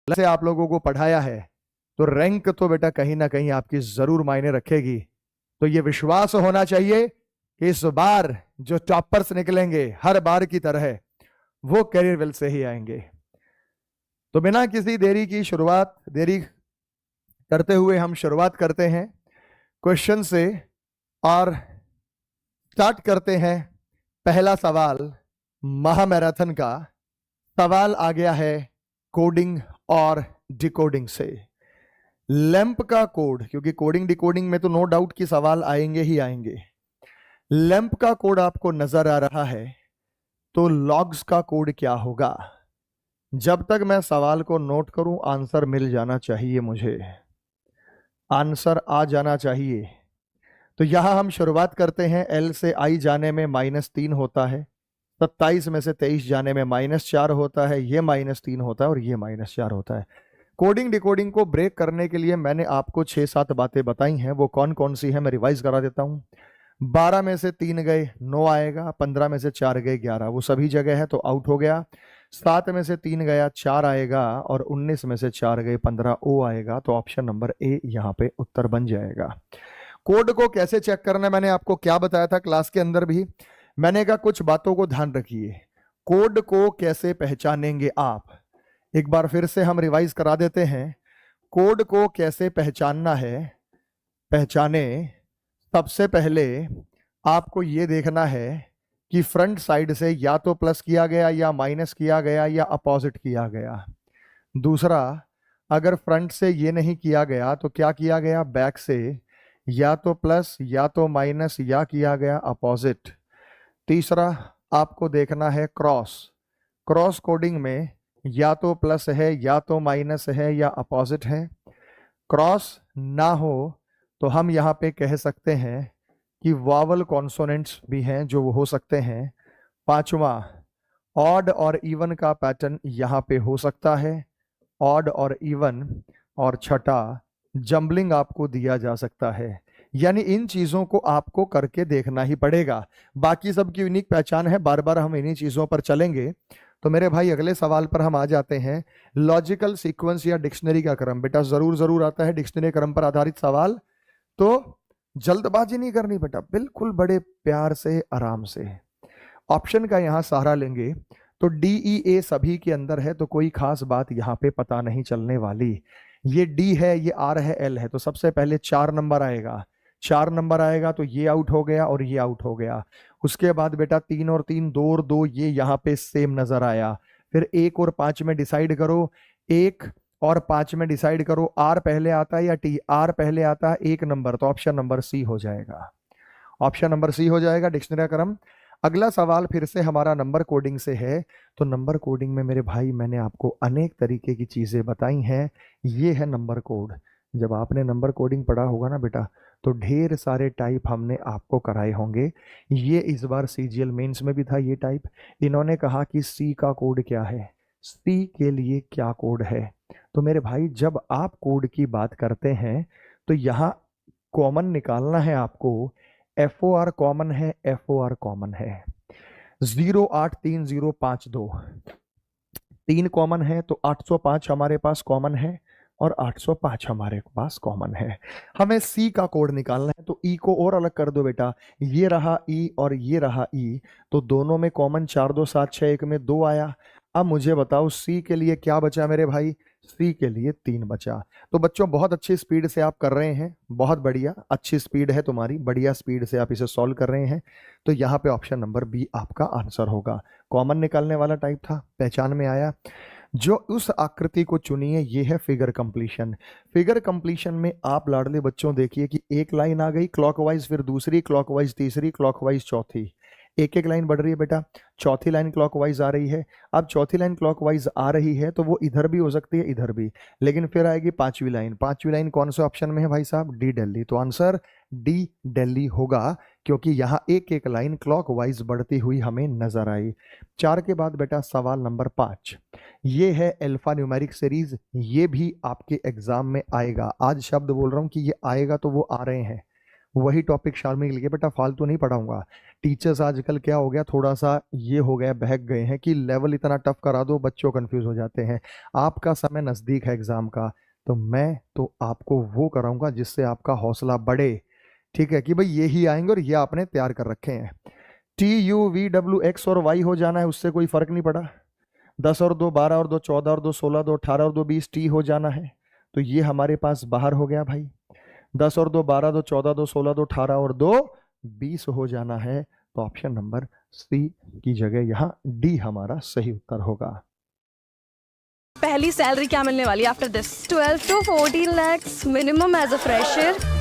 से आप लोगों को पढ़ाया है तो रैंक तो बेटा कहीं ना कहीं आपकी जरूर मायने रखेगी। तो ये विश्वास होना चाहिए कि इस बार जो टॉपर्स निकलेंगे हर बार की तरह वो करियर वेल से ही आएंगे। तो बिना किसी देरी करते हुए हम शुरुआत करते हैं क्वेश्चन से और स्टार्ट करते हैं। पहला सवाल महामैराथन का सवाल आ गया है कोडिंग और डिकोडिंग से। लैंप का कोड, क्योंकि कोडिंग डिकोडिंग में तो नो डाउट कि सवाल आएंगे ही आएंगे। लैंप का कोड आपको नजर आ रहा है तो लॉग्स का कोड क्या होगा? जब तक मैं सवाल को नोट करूं आंसर मिल जाना चाहिए, मुझे आंसर आ जाना चाहिए। तो यहां हम शुरुआत करते हैं। एल से आई जाने में -3 होता है, 27 में से 23 जाने में -4 होता है, ये -3 होता है और ये -4 होता है। कोडिंग डिकोडिंग को ब्रेक करने के लिए मैंने आपको 6-7 बातें बताई हैं, वो कौन कौन सी है मैं रिवाइज करा देता हूं। 12 में से 3 गए 9 आएगा, 15 में से 4 गए 11, वो सभी जगह है तो आउट हो गया। 7 में से 3 गया 4 आएगा और 19 में से 4 गए 15 ओ आएगा। तो ऑप्शन नंबर ए यहाँ पे उत्तर बन जाएगा। कोड को कैसे चेक करना है मैंने आपको क्या बताया था क्लास के अंदर भी। मैंने कहा कुछ बातों को ध्यान रखिए। कोड को कैसे पहचानेंगे आप, एक बार फिर से हम रिवाइज करा देते हैं। कोड को कैसे पहचानना है, पहचाने सबसे पहले आपको यह देखना है कि फ्रंट साइड से या तो प्लस किया गया या माइनस किया गया या अपोजिट किया गया। दूसरा, अगर फ्रंट से ये नहीं किया गया तो क्या किया गया, बैक से या तो प्लस या तो माइनस या किया गया अपोजिट। तीसरा, आपको देखना है क्रॉस कोडिंग में या तो प्लस है या तो माइनस है या अपोजिट है। क्रॉस ना हो तो हम यहाँ पे कह सकते हैं कि वावल कॉन्सोनेंट्स भी हैं जो वो हो सकते हैं। पांचवा, ऑड और इवन का पैटर्न यहाँ पे हो सकता है, ऑड और इवन। और छठा, जंबलिंग आपको दिया जा सकता है। यानी इन चीजों को आपको करके देखना ही पड़ेगा। बाकी सबकी यूनिक पहचान है, बार बार हम इन्हीं चीजों पर चलेंगे। तो मेरे भाई अगले सवाल पर हम आ जाते हैं। लॉजिकल सीक्वेंस या डिक्शनरी का क्रम, बेटा जरूर जरूर आता है डिक्शनरी क्रम पर आधारित सवाल। तो जल्दबाजी नहीं करनी बेटा, बिल्कुल बड़े प्यार से आराम से ऑप्शन का यहां सहारा लेंगे। तो DEA सभी के अंदर है तो कोई खास बात यहां पे पता नहीं चलने वाली। ये D है, ये R है, L है, तो सबसे पहले 4 नंबर आएगा। 4 नंबर आएगा तो ये आउट हो गया और ये आउट हो गया। उसके बाद बेटा 3 और 3 2 और 2 ये यहाँ पे सेम नजर आया। फिर 1 और 5 में डिसाइड करो, 1 और 5 में डिसाइड करो R पहले आता है या T। R पहले आता है 1 नंबर, तो ऑप्शन नंबर C हो जाएगा। ऑप्शन नंबर C हो जाएगा डिक्शनरी क्रम। अगला सवाल फिर से हमारा नंबर कोडिंग से है। तो नंबर कोडिंग में मेरे भाई मैंने आपको अनेक तरीके की चीजें बताई हैं। ये है नंबर कोड। जब आपने नंबर कोडिंग पढ़ा होगा ना बेटा तो ढेर सारे टाइप हमने आपको कराए होंगे। ये इस बार CGL मेंस में भी था ये टाइप। इन्होंने कहा कि C का कोड क्या है, C के लिए क्या कोड है। तो मेरे भाई जब आप कोड की बात करते हैं तो यहाँ कॉमन निकालना है आपको। FOR कॉमन है, FOR कॉमन है। 083052 3 कॉमन है तो 805 हमारे पास कॉमन है और 805 हमारे पास कॉमन है। हमें C का कोड निकालना है तो E को और अलग कर दो बेटा। ये रहा E और ये रहा E, तो दोनों में कॉमन 4 2 7 6 1 में 2 आया। अब मुझे बताओ C के लिए क्या बचा मेरे भाई, C के लिए 3 बचा। तो बच्चों बहुत अच्छी स्पीड से आप कर रहे हैं, बहुत बढ़िया, अच्छी स्पीड है तुम्हारी, बढ़िया स्पीड से आप इसे सॉल्व कर रहे हैं। तो यहाँ पे ऑप्शन नंबर B आपका आंसर होगा। कॉमन निकालने वाला टाइप था, पहचान में आया। जो उस आकृति को चुनिए ये है फिगर कंप्लीशन। फिगर कंप्लीशन में आप लाडले बच्चों देखिए कि एक लाइन आ गई क्लॉकवाइज, फिर दूसरी क्लॉकवाइज, तीसरी क्लॉकवाइज, चौथी, एक एक लाइन बढ़ रही है बेटा। चौथी लाइन क्लॉकवाइज आ रही है। अब चौथी लाइन क्लॉकवाइज आ रही है तो वो इधर भी हो सकती है इधर भी, लेकिन फिर आएगी पांचवी लाइन। पांचवी लाइन कौन से ऑप्शन में है भाई साहब, डी दिल्ली। तो आंसर डी दिल्ली होगा, क्योंकि यहाँ एक एक लाइन क्लॉकवाइज बढ़ती हुई हमें नजर आई। 4 के बाद बेटा सवाल नंबर 5, ये है अल्फा न्यूमेरिक सीरीज। ये भी आपके एग्जाम में आएगा। आज शब्द बोल रहा हूं कि ये आएगा तो वो आ रहे हैं। वही टॉपिक शार्मी लिखे, बेटा फालतू नहीं पढ़ाऊंगा। टीचर्स आजकल क्या हो गया, थोड़ा सा ये हो गया, बहक गए हैं कि लेवल इतना टफ करा दो बच्चों कंफ्यूज हो जाते हैं। आपका समय नजदीक है एग्जाम का, तो मैं तो आपको वो कराऊंगा जिससे आपका हौसला बढ़े। ठीक है कि भाई ये ही आएंगे और ये आपने तैयार कर रखे हैं। TUVW X और Y हो जाना है, उससे कोई फर्क नहीं पड़ा। 10 और 2 12 और 2 14 और 2 16 2 18 और 2 20 T हो जाना है, तो ये हमारे पास बाहर हो गया भाई। 10 और 2 12 2 14 2 16 2 18 और 2 20 हो जाना है, तो ऑप्शन नंबर C की जगह यहाँ D हमारा सही उत्तर होगा। पहली सैलरी क्या मिलने वाली after this? 12 to 14 lakhs minimum as a fresher.